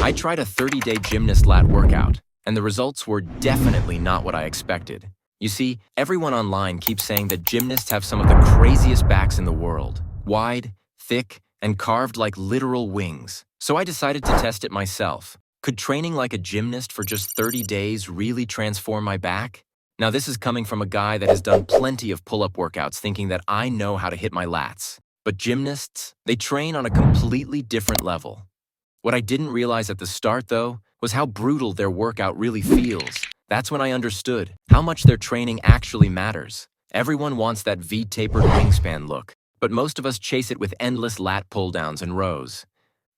I tried a 30-day gymnast lat workout, and the results were definitely not what I expected. You see, everyone online keeps saying that gymnasts have some of the craziest backs in the world. Wide, thick, and carved like literal wings. So I decided to test it myself. Could training like a gymnast for just 30 days really transform my back? Now this is coming from a guy that has done plenty of pull-up workouts thinking that I know how to hit my lats. But gymnasts, they train on a completely different level. What I didn't realize at the start, though, was how brutal their workout really feels. That's when I understood how much their training actually matters. Everyone wants that V-tapered wingspan look, but most of us chase it with endless lat pull-downs and rows.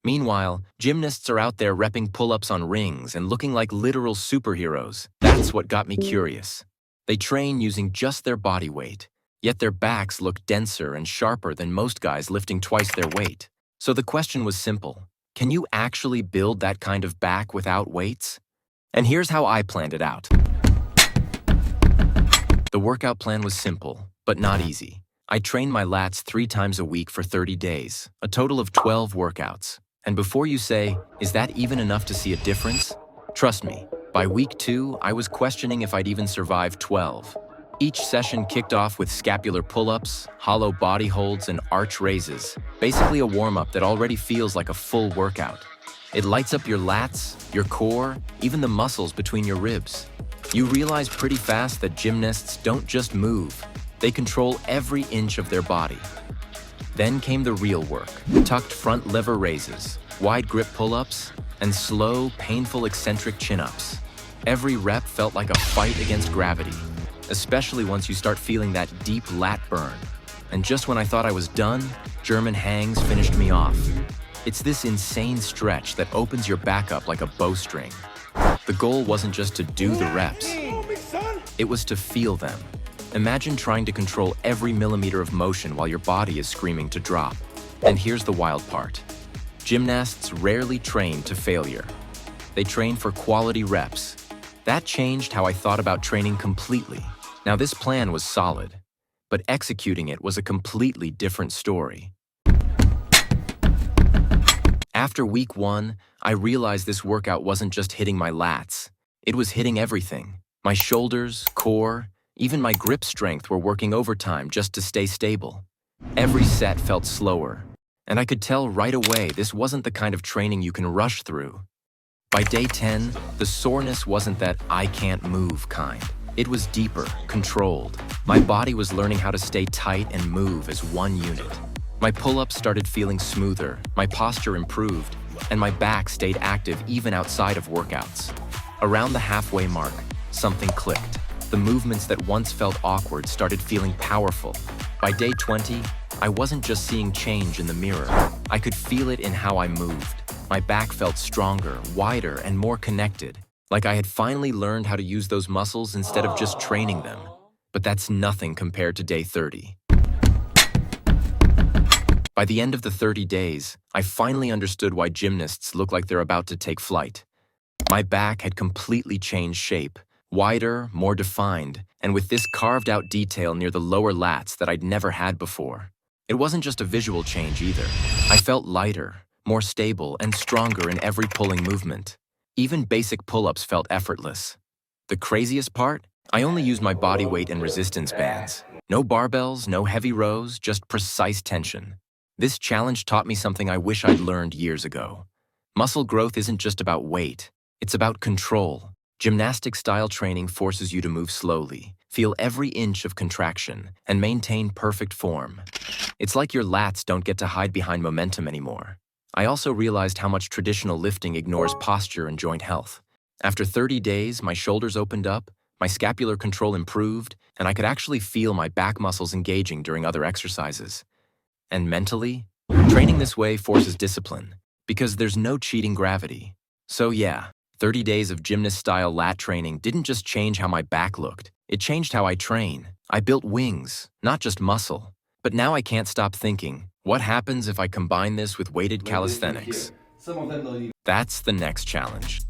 Meanwhile, gymnasts are out there repping pull-ups on rings and looking like literal superheroes. That's what got me curious. They train using just their body weight, yet their backs look denser and sharper than most guys lifting twice their weight. So the question was simple. Can you actually build that kind of back without weights? And here's how I planned it out. The workout plan was simple, but not easy. I trained my lats 3 times a week for 30 days, a total of 12 workouts. And before you say, is that even enough to see a difference? Trust me, by week 2, I was questioning if I'd even survive 12. Each session kicked off with scapular pull-ups, hollow body holds, and arch raises, basically a warm-up that already feels like a full workout. It lights up your lats, your core, even the muscles between your ribs. You realize pretty fast that gymnasts don't just move, they control every inch of their body. Then came the real work, tucked front lever raises, wide grip pull-ups, and slow, painful eccentric chin-ups. Every rep felt like a fight against gravity, especially once you start feeling that deep lat burn. And just when I thought I was done, German hangs finished me off. It's this insane stretch that opens your back up like a bowstring. The goal wasn't just to do the reps, it was to feel them. Imagine trying to control every millimeter of motion while your body is screaming to drop. And here's the wild part. Gymnasts rarely train to failure. They train for quality reps. That changed how I thought about training completely. Now this plan was solid, but executing it was a completely different story. After week 1, I realized this workout wasn't just hitting my lats. It was hitting everything. My shoulders, core, even my grip strength were working overtime just to stay stable. Every set felt slower, and I could tell right away this wasn't the kind of training you can rush through. By day 10, the soreness wasn't that I can't move kind. It was deeper, controlled. My body was learning how to stay tight and move as one unit. My pull-ups started feeling smoother, my posture improved, and my back stayed active even outside of workouts. Around the halfway mark, something clicked. The movements that once felt awkward started feeling powerful. By day 20, I wasn't just seeing change in the mirror. I could feel it in how I moved. My back felt stronger, wider, and more connected, like I had finally learned how to use those muscles instead of just training them. But that's nothing compared to day 30. By the end of the 30 days, I finally understood why gymnasts look like they're about to take flight. My back had completely changed shape, wider, more defined, and with this carved-out detail near the lower lats that I'd never had before. It wasn't just a visual change either. I felt lighter, more stable, and stronger in every pulling movement. Even basic pull-ups felt effortless. The craziest part? I only used my body weight and resistance bands. No barbells, no heavy rows, just precise tension. This challenge taught me something I wish I'd learned years ago. Muscle growth isn't just about weight, it's about control. Gymnastic-style training forces you to move slowly, feel every inch of contraction, and maintain perfect form. It's like your lats don't get to hide behind momentum anymore. I also realized how much traditional lifting ignores posture and joint health. After 30 days, my shoulders opened up, my scapular control improved, and I could actually feel my back muscles engaging during other exercises. And mentally, training this way forces discipline, because there's no cheating gravity. So yeah, 30 days of gymnast-style lat training didn't just change how my back looked, it changed how I train. I built wings, not just muscle. But now I can't stop thinking, what happens if I combine this with weighted calisthenics? That's the next challenge.